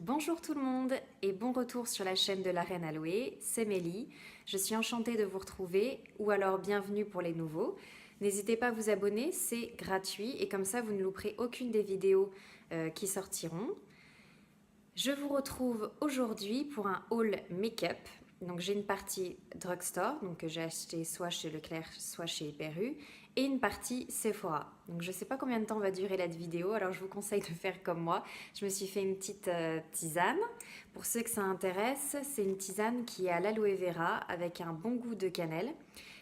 Bonjour tout le monde et bon retour sur la chaîne de la Reine Aloé, c'est Mélie. Je suis enchantée de vous retrouver ou alors bienvenue pour les nouveaux. N'hésitez pas à vous abonner, c'est gratuit et comme ça vous ne louperez aucune des vidéos qui sortiront. Je vous retrouve aujourd'hui pour un haul make-up. Donc j'ai une partie drugstore, donc que j'ai acheté soit chez Leclerc, soit chez Hyper U, et une partie Sephora. Donc je ne sais pas combien de temps va durer la vidéo, alors je vous conseille de faire comme moi. Je me suis fait une petite tisane. Pour ceux que ça intéresse, c'est une tisane qui est à l'aloe vera avec un bon goût de cannelle.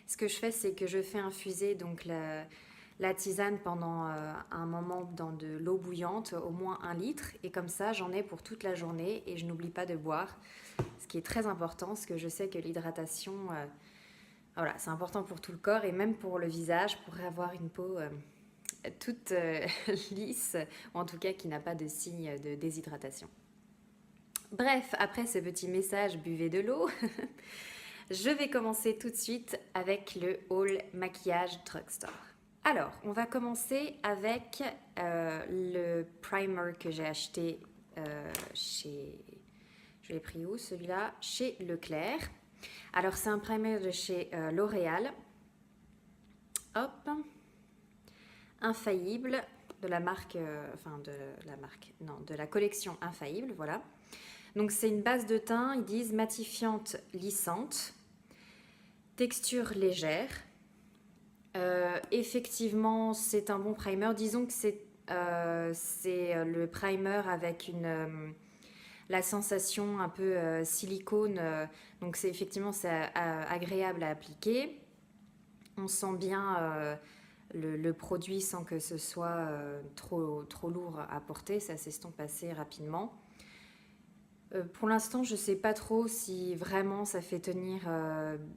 Ce que je fais, c'est que je fais infuser donc la tisane pendant un moment dans de l'eau bouillante, au moins 1 litre, et comme ça j'en ai pour toute la journée et je n'oublie pas de boire, ce qui est très important parce que je sais que l'hydratation, voilà, c'est important pour tout le corps et même pour le visage, pour avoir une peau toute lisse, ou en tout cas qui n'a pas de signe de déshydratation. Bref, après ce petit message, buvez de l'eau. Je vais commencer tout de suite avec le haul maquillage drugstore. Alors, on va commencer avec le primer que j'ai acheté chez... Je l'ai pris où celui-là? Chez Leclerc. Alors, c'est un primer de chez L'Oréal. Hop. Infaillible, de la marque... de la collection Infaillible, voilà. Donc, c'est une base de teint, ils disent matifiante lissante, texture légère. Effectivement, c'est un bon primer. Disons que c'est le primer avec la sensation un peu silicone. Donc c'est effectivement c'est agréable à appliquer. On sent bien le produit sans que ce soit trop lourd à porter. Ça s'estompe assez rapidement. Pour l'instant, je ne sais pas trop si vraiment ça fait tenir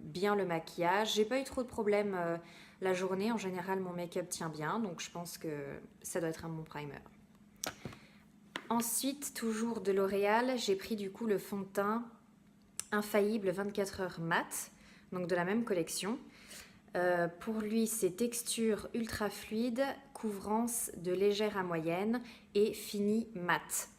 bien le maquillage. J'ai pas eu trop de problèmes la journée. En général, mon make-up tient bien, donc je pense que ça doit être un bon primer. Ensuite, toujours de L'Oréal, j'ai pris du coup le fond de teint Infaillible 24 heures mat, donc de la même collection. Pour lui, c'est texture ultra fluide, couvrance de légère à moyenne et fini mat.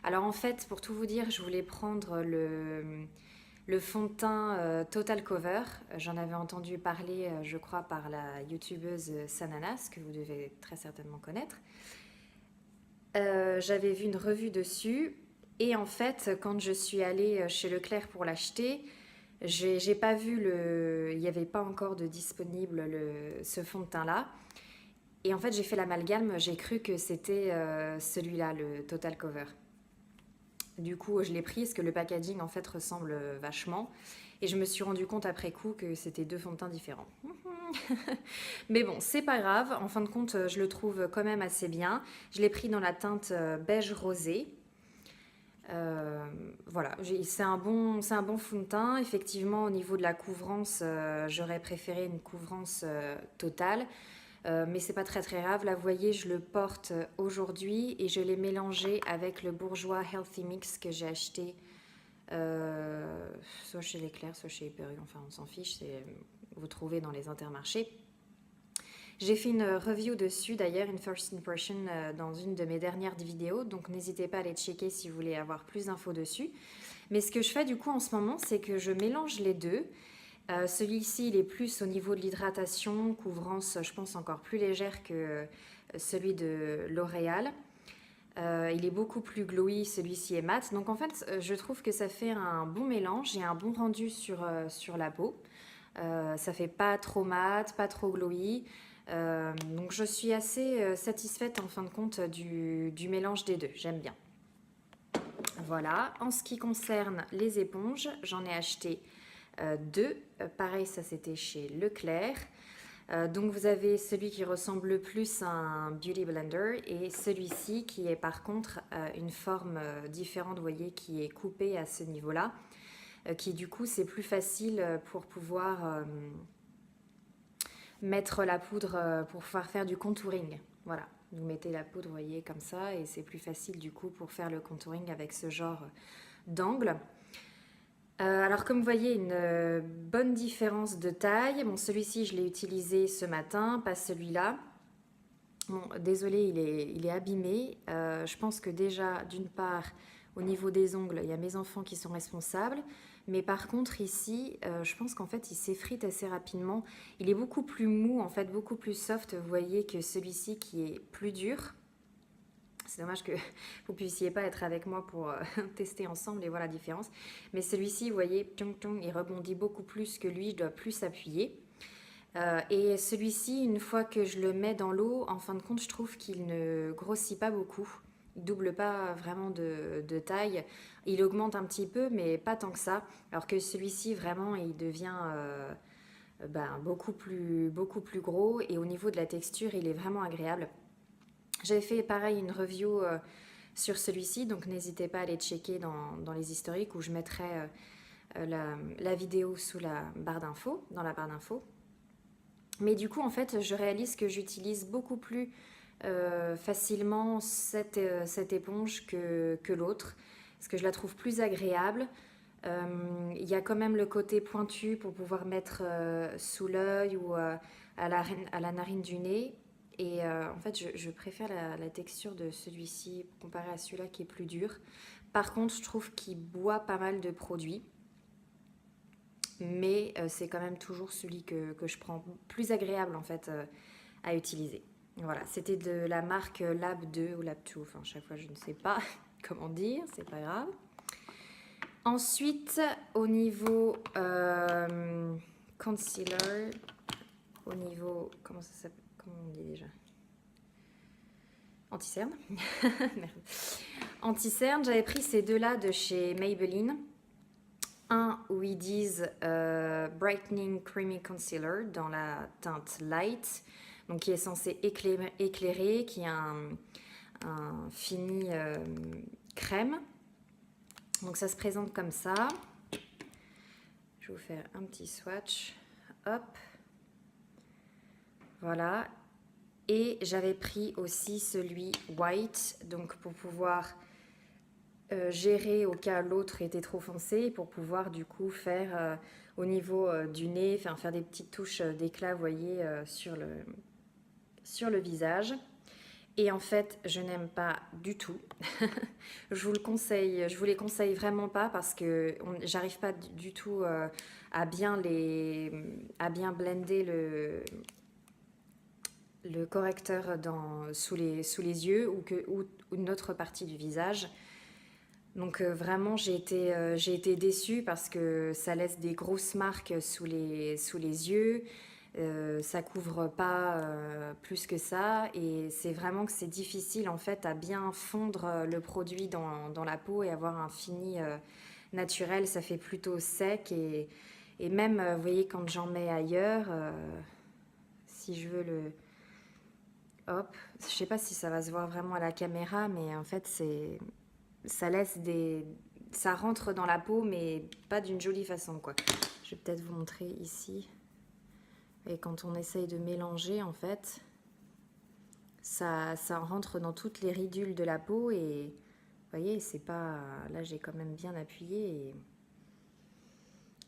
Alors en fait, pour tout vous dire, je voulais prendre le fond de teint Total Cover. J'en avais entendu parler, je crois, par la youtubeuse Sananas, que vous devez très certainement connaître. J'avais vu une revue dessus. Et en fait, quand je suis allée chez Leclerc pour l'acheter, j'ai pas vu il n'y avait pas encore de disponible ce fond de teint-là. Et en fait, j'ai fait l'amalgame, j'ai cru que c'était celui-là, le Total Cover. Du coup, je l'ai pris parce que le packaging en fait ressemble vachement. Et je me suis rendu compte après coup que c'était deux fonds de teint différents. Mais bon, c'est pas grave. En fin de compte, je le trouve quand même assez bien. Je l'ai pris dans la teinte beige rosé. Voilà, c'est un bon fond de teint. Effectivement, au niveau de la couvrance, j'aurais préféré une couvrance totale. Mais c'est pas très grave. Là, vous voyez, je le porte aujourd'hui et je l'ai mélangé avec le Bourjois Healthy Mix que j'ai acheté soit chez Leclerc, soit chez Hyper U. Enfin, on s'en fiche, vous trouvez dans les intermarchés. J'ai fait une review dessus d'ailleurs, une first impression dans une de mes dernières vidéos, donc n'hésitez pas à aller checker si vous voulez avoir plus d'infos dessus. Mais ce que je fais du coup en ce moment, c'est que je mélange les deux. Celui-ci, il est plus au niveau de l'hydratation, couvrance, je pense, encore plus légère que celui de L'Oréal. Il est beaucoup plus glowy, celui-ci est mat. Donc en fait, je trouve que ça fait un bon mélange et un bon rendu sur la peau. Ça fait pas trop mat, pas trop glowy. Donc je suis assez satisfaite en fin de compte du mélange des deux. J'aime bien. Voilà. En ce qui concerne les éponges, j'en ai acheté deux. Pareil, ça c'était chez Leclerc. Donc vous avez celui qui ressemble le plus à un Beauty Blender et celui-ci qui est par contre une forme différente, vous voyez, qui est coupée à ce niveau-là, qui du coup c'est plus facile pour pouvoir mettre la poudre, pour pouvoir faire du contouring. Voilà, vous mettez la poudre, vous voyez, comme ça, et c'est plus facile du coup pour faire le contouring avec ce genre d'angle. Alors comme vous voyez, une bonne différence de taille. Bon, celui-ci, je l'ai utilisé ce matin, pas celui-là. Bon, désolé, il est abîmé. Je pense que déjà, d'une part, Au niveau des ongles, il y a mes enfants qui sont responsables. Mais par contre, ici, je pense qu'en fait, il s'effrite assez rapidement. Il est beaucoup plus mou, en fait, beaucoup plus soft, vous voyez, que celui-ci qui est plus dur. C'est dommage que vous puissiez pas être avec moi pour tester ensemble et voir la différence. Mais celui-ci, vous voyez, il rebondit beaucoup plus que lui, je dois plus appuyer. Et celui-ci, une fois que je le mets dans l'eau, en fin de compte, je trouve qu'il ne grossit pas beaucoup. Il double pas vraiment de taille. Il augmente un petit peu, mais pas tant que ça. Alors que celui-ci, vraiment, il devient beaucoup plus gros. Et au niveau de la texture, il est vraiment agréable. J'avais fait pareil une review sur celui-ci, donc n'hésitez pas à aller checker dans les historiques où je mettrai la vidéo sous la barre d'infos, dans la barre d'infos. Mais du coup, en fait, je réalise que j'utilise beaucoup plus facilement cette éponge que l'autre, parce que je la trouve plus agréable. Il y a quand même le côté pointu pour pouvoir mettre sous l'œil ou à la narine du nez. Et en fait, je préfère la texture de celui-ci comparé à celui-là qui est plus dur. Par contre, je trouve qu'il boit pas mal de produits. Mais c'est quand même toujours celui que je prends plus agréable en fait à utiliser. Voilà, c'était de la marque Lab 2 ou Lab 2, enfin chaque fois je ne sais pas comment dire, c'est pas grave. Ensuite, au niveau concealer, au niveau, comment ça s'appelle, comment on dit déjà, anti-cerne. Anti-cerne, j'avais pris ces deux-là de chez Maybelline. Un où ils disent Brightening Creamy Concealer dans la teinte Light, donc qui est censé éclairer, qui a un fini crème. Donc ça se présente comme ça. Je vais vous faire un petit swatch. Hop. Voilà. Et j'avais pris aussi celui White, donc pour pouvoir gérer au cas l'autre était trop foncé, pour pouvoir du coup faire au niveau du nez, faire des petites touches d'éclat, vous voyez, sur le visage. Et en fait, je n'aime pas du tout. Je vous les conseille vraiment pas parce que j'arrive pas du tout à bien blender le correcteur sous les yeux ou une autre partie du visage. Donc vraiment, j'ai été déçue parce que ça laisse des grosses marques sous les yeux. Ça couvre pas plus que ça et c'est vraiment que c'est difficile en fait à bien fondre le produit dans la peau et avoir un fini naturel. Ça fait plutôt sec et même, vous voyez, quand j'en mets ailleurs, si je veux le... Hop, je sais pas si ça va se voir vraiment à la caméra, mais en fait ça laisse ça rentre dans la peau, mais pas d'une jolie façon, quoi. Je vais peut-être vous montrer ici. Et quand on essaye de mélanger, en fait, ça rentre dans toutes les ridules de la peau et vous voyez, c'est pas... Là, j'ai quand même bien appuyé et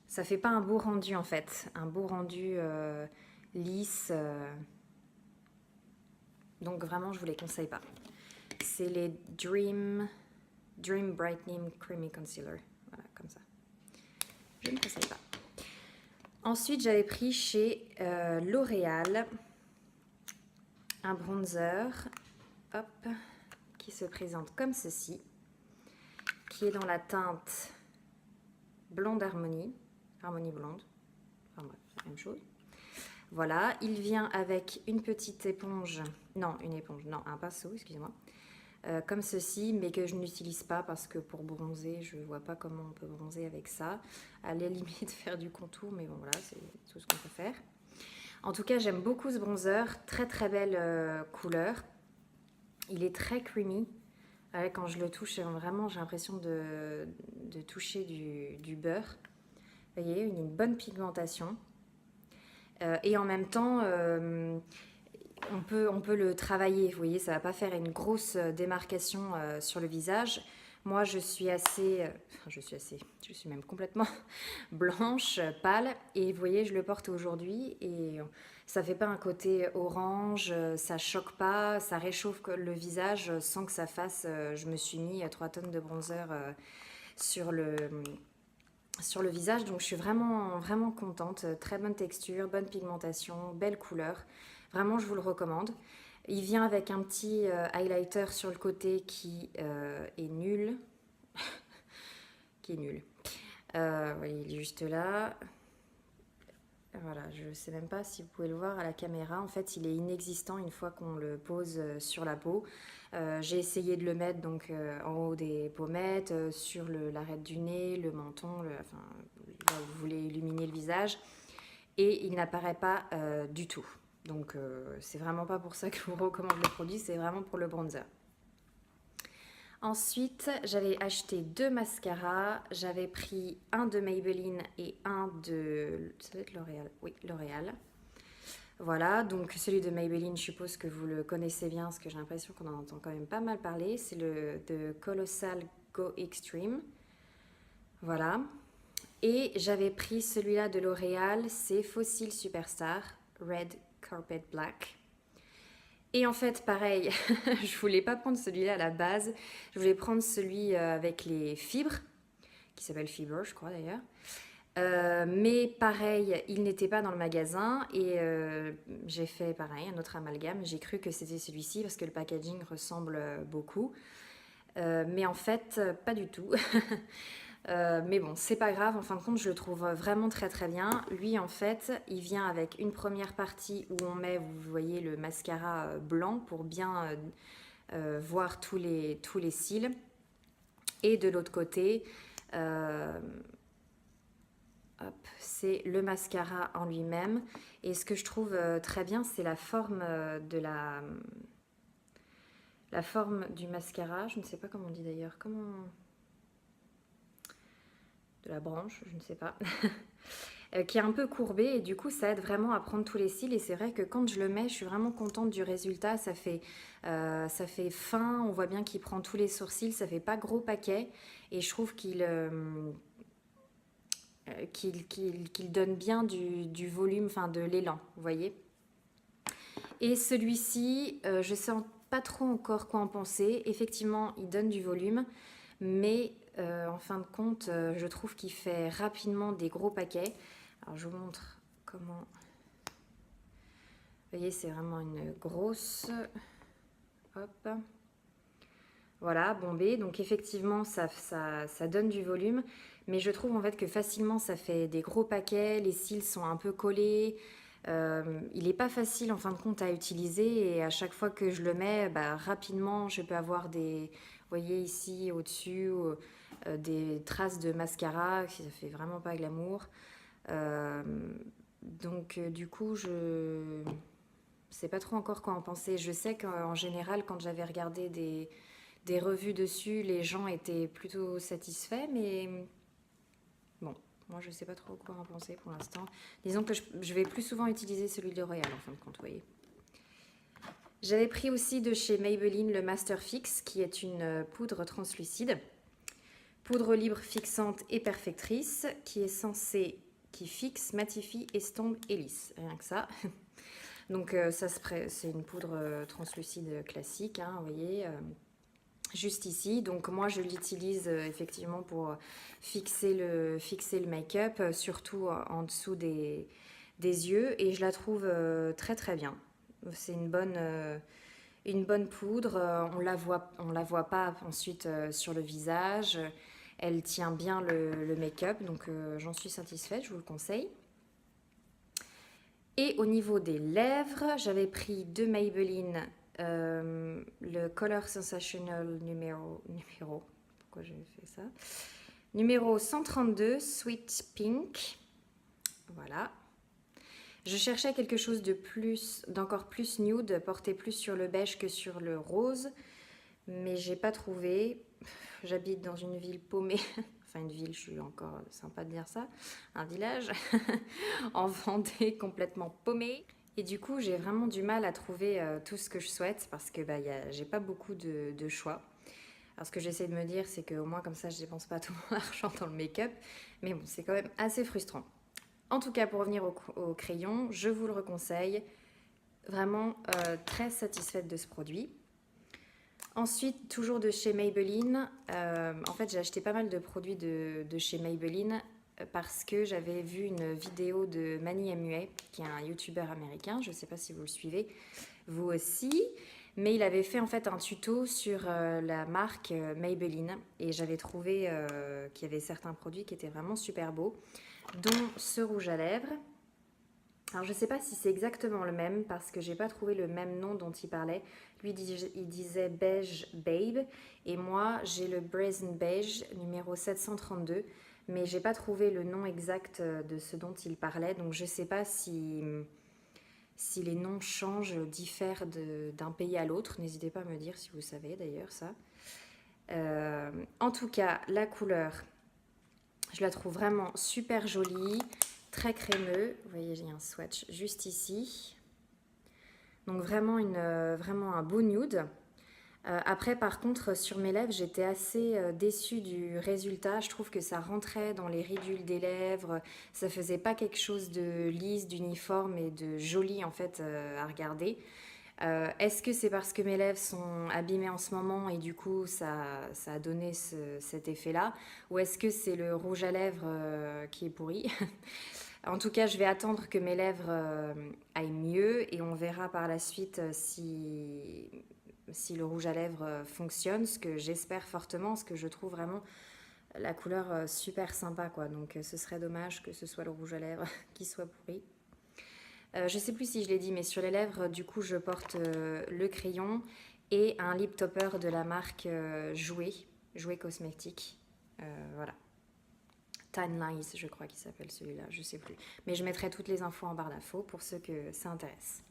ça fait pas un beau rendu, en fait. Un beau rendu lisse. Donc vraiment, je vous les conseille pas. C'est les Dream Brightening Creamy Concealer. Voilà, comme ça. Je ne conseille pas. Ensuite, j'avais pris chez L'Oréal un bronzer, hop, qui se présente comme ceci, qui est dans la teinte Blonde Harmonie blonde. Enfin bref, c'est la même chose. Voilà, il vient avec une petite éponge, non, un pinceau, excusez-moi. Comme ceci, mais que je n'utilise pas parce que pour bronzer, je ne vois pas comment on peut bronzer avec ça. À la limite, faire du contour, mais bon, voilà, c'est tout ce qu'on peut faire. En tout cas, j'aime beaucoup ce bronzer. Très, très belle couleur. Il est très creamy. Quand je le touche, vraiment, j'ai l'impression de toucher du beurre. Vous voyez, une bonne pigmentation. Et en même temps... on peut le travailler, vous voyez, ça va pas faire une grosse démarcation sur le visage. Moi, je suis assez, je suis même complètement blanche, pâle. Et vous voyez, je le porte aujourd'hui et ça fait pas un côté orange, ça choque pas, ça réchauffe le visage sans que ça fasse. Je me suis mis 3 tonnes de bronzer sur sur le visage, donc je suis vraiment, vraiment contente. Très bonne texture, bonne pigmentation, belle couleur. Vraiment, je vous le recommande. Il vient avec un petit highlighter sur le côté qui est nul. Qui est nul. Oui, il est juste là. Voilà, je ne sais même pas si vous pouvez le voir à la caméra. En fait, il est inexistant une fois qu'on le pose sur la peau. J'ai essayé de le mettre donc en haut des pommettes, sur l'arête du nez, le menton, enfin, là où vous voulez illuminer le visage. Et il n'apparaît pas du tout. Donc, c'est vraiment pas pour ça que je vous recommande le produit, c'est vraiment pour le bronzer. Ensuite, j'avais acheté 2 mascaras. J'avais pris un de Maybelline et un de... Ça doit être L'Oréal. Oui, L'Oréal. Voilà, donc celui de Maybelline, je suppose que vous le connaissez bien, parce que j'ai l'impression qu'on en entend quand même pas mal parler. C'est le de Colossal Go Extreme. Voilà. Et j'avais pris celui-là de L'Oréal, c'est Fossil Superstar Red Carpet Black. Et en fait, pareil, je voulais pas prendre celui-là à la base. Je voulais prendre celui avec les fibres, qui s'appelle Fiber, je crois d'ailleurs. Mais pareil, il n'était pas dans le magasin et j'ai fait pareil, un autre amalgame. J'ai cru que c'était celui-ci parce que le packaging ressemble beaucoup. Mais en fait, pas du tout. Mais bon, c'est pas grave, en fin de compte, je le trouve vraiment très très bien. Lui, en fait, il vient avec une première partie où on met, vous voyez, le mascara blanc pour bien voir tous les cils. Et de l'autre côté, c'est le mascara en lui-même. Et ce que je trouve très bien, c'est la forme la forme du mascara. Je ne sais pas comment on dit d'ailleurs. De la branche, je ne sais pas. Qui est un peu courbé et du coup ça aide vraiment à prendre tous les cils et c'est vrai que quand je le mets je suis vraiment contente du résultat, ça fait fin, on voit bien qu'il prend tous les sourcils, ça fait pas gros paquet et je trouve qu'il donne bien du volume, enfin de l'élan, vous voyez. Et celui-ci, je sais pas trop encore quoi en penser, effectivement il donne du volume mais en fin de compte je trouve qu'il fait rapidement des gros paquets. Alors je vous montre comment. Vous voyez, c'est vraiment une grosse. Hop. Voilà, bombée. Donc effectivement, ça donne du volume. Mais je trouve en fait que facilement, ça fait des gros paquets. Les cils sont un peu collés. Il n'est pas facile en fin de compte à utiliser. Et à chaque fois que je le mets, bah, rapidement, je peux avoir des... Vous voyez ici, au-dessus, des traces de mascara. Ça fait vraiment pas glamour. Euh, donc du coup, je sais pas trop encore quoi en penser. Je sais qu'en général, quand j'avais regardé des revues dessus, les gens étaient plutôt satisfaits, mais bon, moi je sais pas trop quoi en penser pour l'instant. Disons que je vais plus souvent utiliser celui de L'Oréal en fin de compte, vous voyez. J'avais pris aussi de chez Maybelline le Master Fix, qui est une poudre translucide. Poudre libre fixante et perfectrice, qui est censée, qui fixe, matifie, estompe et lisse. Rien que ça. Donc c'est une poudre translucide classique, hein, vous voyez, juste ici. Donc moi je l'utilise effectivement pour fixer le make-up, surtout en dessous des yeux, et je la trouve très très bien. C'est une bonne poudre, on la voit pas ensuite sur le visage. Elle tient bien le make-up, donc j'en suis satisfaite, je vous le conseille. Et au niveau des lèvres, j'avais pris de Maybelline le Color Sensational pourquoi j'ai fait ça, numéro 132 Sweet Pink. Voilà. Je cherchais quelque chose de plus, d'encore plus nude, porté plus sur le beige que sur le rose, mais j'ai pas trouvé. J'habite dans une ville paumée. Enfin une ville, je suis encore sympa de dire ça, un village en Vendée complètement paumé. Et du coup, j'ai vraiment du mal à trouver tout ce que je souhaite parce que j'ai pas beaucoup de choix. Alors ce que j'essaie de me dire, c'est qu'au moins comme ça, je dépense pas tout mon argent dans le make-up. Mais bon, c'est quand même assez frustrant. En tout cas, pour revenir au crayon, je vous le reconseille. Vraiment très satisfaite de ce produit. Ensuite, toujours de chez Maybelline. En fait, j'ai acheté pas mal de produits de chez Maybelline parce que j'avais vu une vidéo de Manny MUA, qui est un youtubeur américain. Je ne sais pas si vous le suivez, vous aussi. Mais il avait fait en fait un tuto sur la marque Maybelline. Et j'avais trouvé qu'il y avait certains produits qui étaient vraiment super beaux, dont ce rouge à lèvres. Alors je ne sais pas si c'est exactement le même parce que j'ai pas trouvé le même nom dont il parlait. Lui il disait Beige Babe et moi j'ai le Brazen Beige numéro 732 mais j'ai pas trouvé le nom exact de ce dont il parlait, donc je sais pas si les noms changent, diffèrent d'un pays à l'autre. N'hésitez pas à me dire si vous savez d'ailleurs ça. En tout cas la couleur, je la trouve vraiment super jolie. Très crémeux, vous voyez j'ai un swatch juste ici, donc vraiment, vraiment un beau nude. Après par contre sur mes lèvres j'étais assez déçue du résultat, je trouve que ça rentrait dans les ridules des lèvres, ça faisait pas quelque chose de lisse, d'uniforme et de joli en fait à regarder. Est-ce que c'est parce que mes lèvres sont abîmées en ce moment et du coup ça a donné cet effet là, ou est-ce que c'est le rouge à lèvres qui est pourri? En tout cas, je vais attendre que mes lèvres aillent mieux et on verra par la suite si le rouge à lèvres fonctionne, ce que j'espère fortement, ce que je trouve vraiment la couleur super sympa, quoi. Donc ce serait dommage que ce soit le rouge à lèvres qui soit pourri. Je sais plus si je l'ai dit, mais sur les lèvres, du coup, je porte le crayon et un lip topper de la marque Jouet Cosmétique. Voilà. Tan Lies, je crois qu'il s'appelle celui-là, je sais plus. Mais je mettrai toutes les infos en barre d'infos pour ceux que ça intéresse.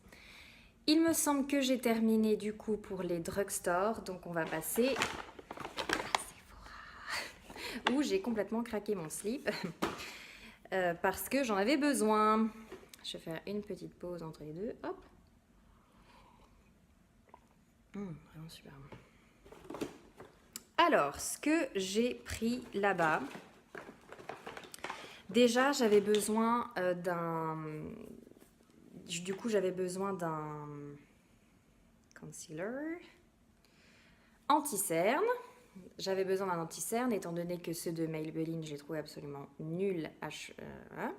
Il me semble que j'ai terminé du coup pour les drugstores, donc on va passer à Sephora, où j'ai complètement craqué mon slip parce que j'en avais besoin. Je vais faire une petite pause entre les deux. Hop. Vraiment super. Alors, ce que j'ai pris là-bas. Déjà, j'avais besoin d'un... Du coup, j'avais besoin d'un concealer anti-cerne. J'avais besoin d'un anti-cerne, étant donné que ceux de Maybelline, j'ai trouvé absolument nul. Voilà.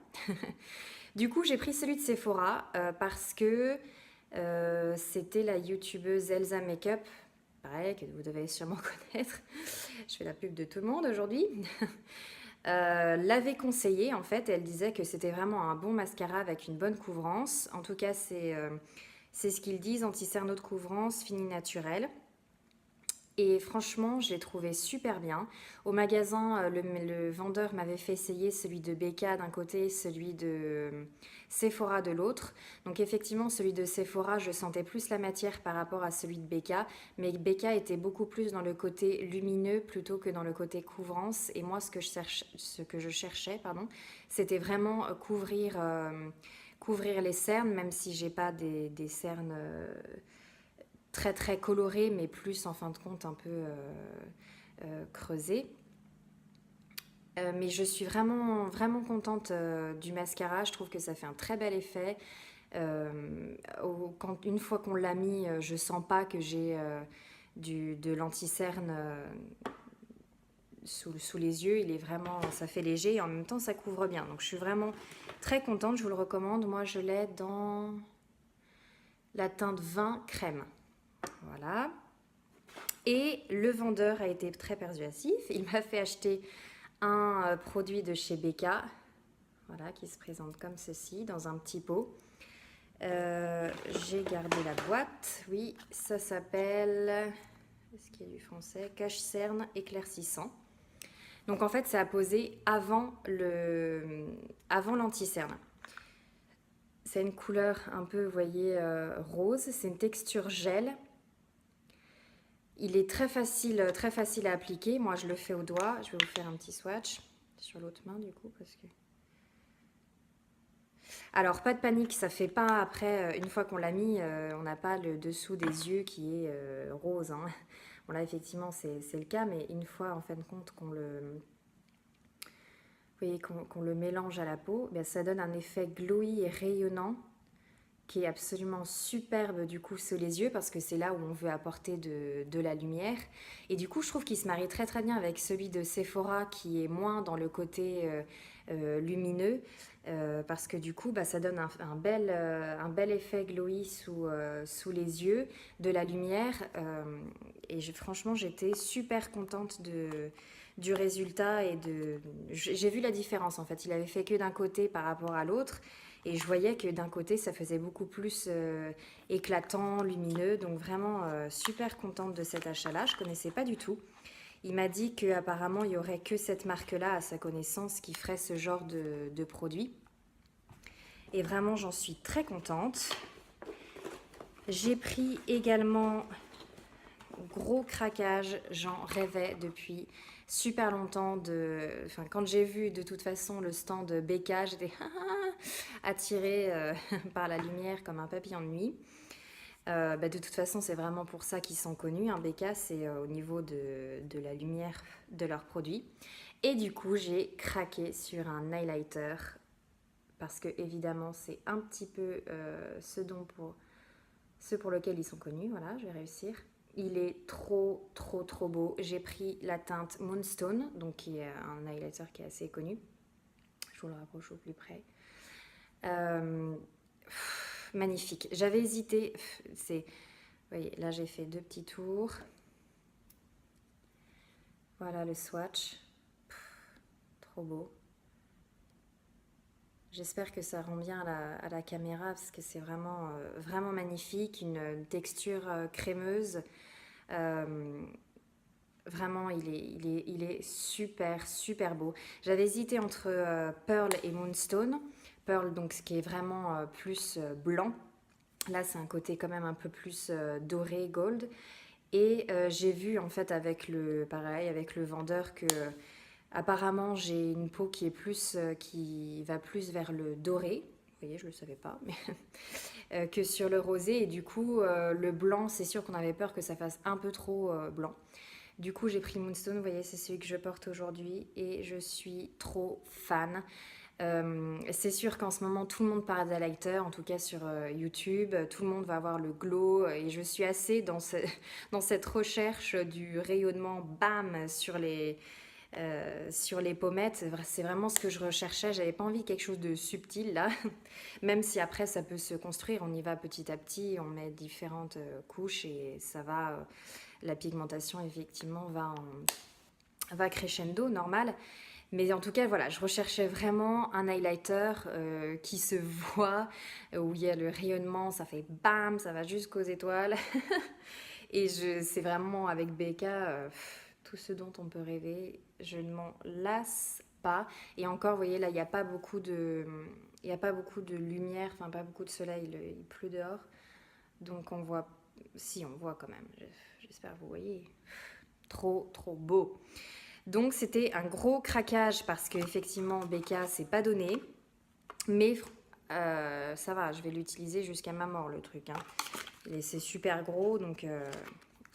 Du coup, j'ai pris celui de Sephora parce que c'était la youtubeuse Elsa Makeup, pareil, que vous devez sûrement connaître. Je fais la pub de tout le monde aujourd'hui. L'avait conseillé en fait, elle disait que c'était vraiment un bon mascara avec une bonne couvrance. En tout cas, c'est ce qu'ils disent, anti-cerne haute couvrance, fini naturel. Et franchement, je l'ai trouvé super bien. Au magasin, le vendeur m'avait fait essayer celui de Becca d'un côté, celui de Sephora de l'autre. Donc effectivement, celui de Sephora, je sentais plus la matière par rapport à celui de Becca. Mais Becca était beaucoup plus dans le côté lumineux plutôt que dans le côté couvrance. Et moi, ce que je cherchais, c'était vraiment couvrir les cernes, même si j'ai pas des cernes... très très coloré, mais plus en fin de compte un peu creusé. Mais je suis vraiment vraiment contente du mascara, je trouve que ça fait un très bel effet. Une fois qu'on l'a mis, je sens pas que j'ai de l'anti-cerne sous les yeux. Il est vraiment, ça fait léger et en même temps ça couvre bien. Donc je suis vraiment très contente, je vous le recommande. Moi je l'ai dans la teinte 20 crème. Voilà. Et le vendeur a été très persuasif. Il m'a fait acheter un produit de chez Becca, voilà, qui se présente comme ceci, dans un petit pot. J'ai gardé la boîte. Oui, ça s'appelle... Est-ce qu'il y a du français? Cache-cerne éclaircissant. Donc en fait, c'est à poser avant l'anti-cerne. C'est une couleur un peu, vous voyez, rose. C'est une texture gel. Il est très facile à appliquer. Moi, je le fais au doigt. Je vais vous faire un petit swatch sur l'autre main, du coup, parce que... Alors, pas de panique, ça fait pas après, une fois qu'on l'a mis, on n'a pas le dessous des yeux qui est rose, hein. Bon là effectivement c'est le cas, mais une fois en fin de compte qu'on le mélange à la peau, ben, ça donne un effet glowy et rayonnant qui est absolument superbe du coup sous les yeux parce que c'est là où on veut apporter de la lumière. Et du coup, je trouve qu'il se marie très très bien avec celui de Sephora qui est moins dans le côté lumineux parce que du coup, bah, ça donne un bel effet glowy sous les yeux, de la lumière. Et franchement, j'étais super contente du résultat j'ai vu la différence en fait. Il avait fait que d'un côté par rapport à l'autre. Et je voyais que d'un côté, ça faisait beaucoup plus éclatant, lumineux. Donc vraiment super contente de cet achat-là. Je ne connaissais pas du tout. Il m'a dit qu'apparemment, il n'y aurait que cette marque-là, à sa connaissance, qui ferait ce genre de produit. Et vraiment, j'en suis très contente. J'ai pris également, gros craquage, j'en rêvais depuis super longtemps. Quand j'ai vu de toute façon le stand Becca, j'étais attirée par la lumière comme un papillon de nuit. De toute façon, c'est vraiment pour ça qu'ils sont connus. Hein. Becca, c'est au niveau de la lumière de leurs produits. Et du coup, j'ai craqué sur un highlighter parce que évidemment, c'est un petit peu ce pour lequel ils sont connus. Voilà, je vais réussir. Il est trop, trop, trop beau. J'ai pris la teinte Moonstone, donc qui est un highlighter qui est assez connu. Je vous le rapproche au plus près. Magnifique. J'avais hésité. Vous voyez, là j'ai fait 2 petits tours. Voilà le swatch. Trop beau. J'espère que ça rend bien à la caméra parce que c'est vraiment, vraiment magnifique. Une texture crémeuse. Vraiment, il est super, super beau. J'avais hésité entre Pearl et Moonstone. Pearl, donc, ce qui est vraiment plus blanc. Là, c'est un côté quand même un peu plus doré, gold. Et j'ai vu, en fait, pareil, avec le vendeur que apparemment, j'ai une peau qui va plus vers le doré. Vous voyez, je ne le savais pas, mais que sur le rosé. Et du coup, le blanc, c'est sûr qu'on avait peur que ça fasse un peu trop blanc. Du coup, j'ai pris Moonstone, vous voyez, c'est celui que je porte aujourd'hui et je suis trop fan. C'est sûr qu'en ce moment, tout le monde parle d'highlighter, en tout cas sur YouTube. Tout le monde va avoir le glow et je suis assez dans cette recherche du rayonnement bam sur les pommettes. C'est vraiment ce que je recherchais. J'avais pas envie de quelque chose de subtil là, même si après ça peut se construire. On y va petit à petit, on met différentes couches et ça va. La pigmentation effectivement va crescendo, normal. Mais en tout cas, voilà, je recherchais vraiment un highlighter qui se voit, où il y a le rayonnement, ça fait bam, ça va jusqu'aux étoiles. Et c'est vraiment avec Becca, tout ce dont on peut rêver. Je ne m'en lasse pas. Et encore, vous voyez, là, il n'y a pas beaucoup de lumière, enfin pas beaucoup de soleil, il pleut dehors. Donc on voit, si on voit quand même, j'espère que vous voyez. Trop, trop beau. Donc c'était un gros craquage parce qu'effectivement Becca c'est pas donné. Mais ça va, je vais l'utiliser jusqu'à ma mort le truc. Hein. Et c'est super gros, donc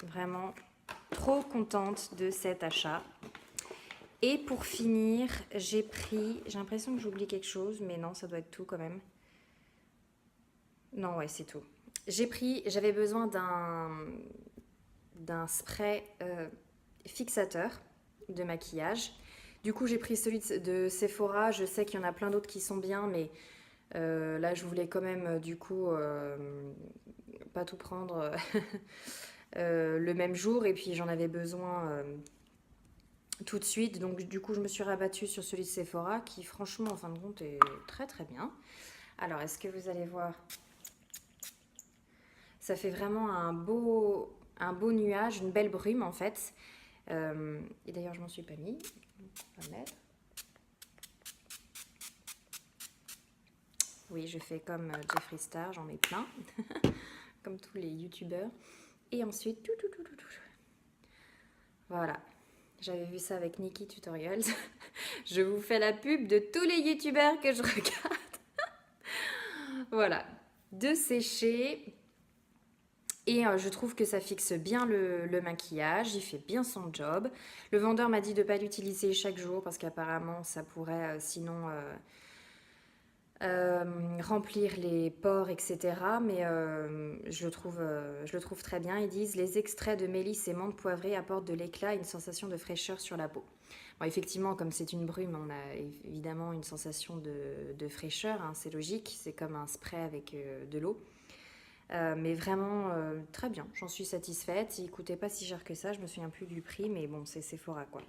vraiment trop contente de cet achat. Et pour finir, j'ai l'impression que j'oublie quelque chose, mais non, ça doit être tout quand même. Non, ouais, c'est tout. J'avais besoin d'un spray fixateur de maquillage. Du coup, j'ai pris celui de Sephora. Je sais qu'il y en a plein d'autres qui sont bien, mais là, je voulais quand même, du coup, pas tout prendre le même jour. Et puis, j'en avais besoin tout de suite. Donc, du coup, je me suis rabattue sur celui de Sephora, qui, franchement, en fin de compte, est très, très bien. Alors, est-ce que vous allez voir? Ça fait vraiment un beau nuage, une belle brume en fait. Et d'ailleurs, je m'en suis pas mis. On va mettre. Oui, je fais comme Jeffree Star, j'en mets plein, comme tous les youtubeurs. Et ensuite, voilà. J'avais vu ça avec Nikki Tutorials. Je vous fais la pub de tous les youtubeurs que je regarde. Voilà. De sécher. Et je trouve que ça fixe bien le maquillage, il fait bien son job. Le vendeur m'a dit de ne pas l'utiliser chaque jour parce qu'apparemment ça pourrait sinon remplir les pores, etc. Mais je le trouve très bien. Ils disent les extraits de mélisse et menthe poivrée apportent de l'éclat et une sensation de fraîcheur sur la peau. Bon, effectivement, comme c'est une brume, on a évidemment une sensation de fraîcheur, hein, c'est logique. C'est comme un spray avec de l'eau. Mais vraiment très bien, j'en suis satisfaite. Il coûtait pas si cher que ça, je me souviens plus du prix, mais bon, c'est Sephora quoi.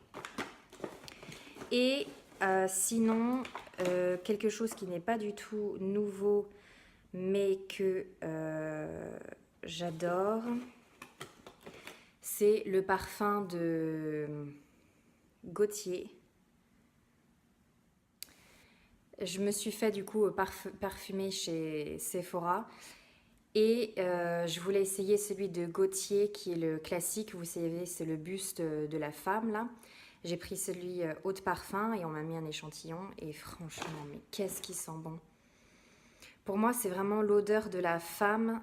Et sinon, quelque chose qui n'est pas du tout nouveau, mais que j'adore, c'est le parfum de Gautier. Je me suis fait du coup parfumer chez Sephora. Et je voulais essayer celui de Gautier qui est le classique, vous savez, c'est le buste de la femme là. J'ai pris celui eau de parfum et on m'a mis un échantillon et franchement, mais qu'est-ce qui sent bon. Pour moi, c'est vraiment l'odeur de la femme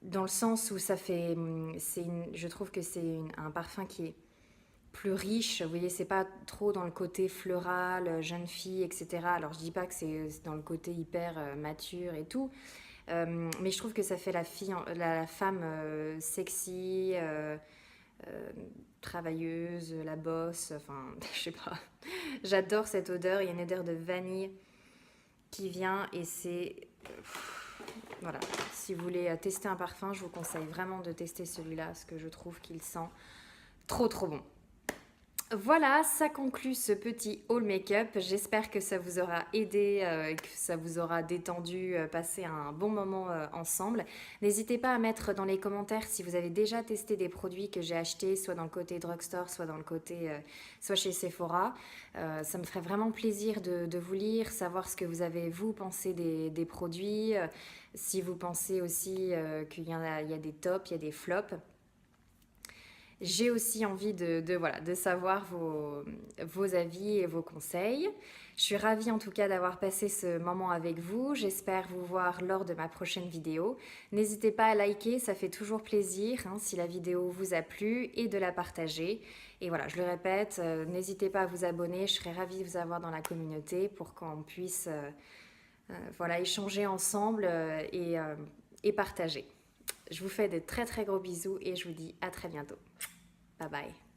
dans le sens où ça fait, je trouve que c'est un parfum qui est plus riche. Vous voyez, c'est pas trop dans le côté floral, jeune fille, etc. Alors je dis pas que c'est dans le côté hyper mature et tout, mais je trouve que ça fait la femme sexy, travailleuse, la bosse, enfin je sais pas. J'adore cette odeur, il y a une odeur de vanille qui vient et c'est... voilà, si vous voulez tester un parfum, je vous conseille vraiment de tester celui-là parce que je trouve qu'il sent trop bon. Voilà, ça conclut ce petit haul make-up. J'espère que ça vous aura aidé, que ça vous aura détendu, passé un bon moment ensemble. N'hésitez pas à mettre dans les commentaires si vous avez déjà testé des produits que j'ai achetés, soit dans le côté drugstore, soit dans le côté, soit chez Sephora. Ça me ferait vraiment plaisir de vous lire, savoir ce que vous avez vous pensé des produits, si vous pensez aussi qu'il y a des tops, il y a des flops. J'ai aussi envie voilà, de savoir vos avis et vos conseils. Je suis ravie en tout cas d'avoir passé ce moment avec vous. J'espère vous voir lors de ma prochaine vidéo. N'hésitez pas à liker, ça fait toujours plaisir hein, si la vidéo vous a plu et de la partager. Et voilà, je le répète, n'hésitez pas à vous abonner. Je serais ravie de vous avoir dans la communauté pour qu'on puisse voilà, échanger ensemble et partager. Je vous fais de très gros bisous et je vous dis à très bientôt. Bye bye.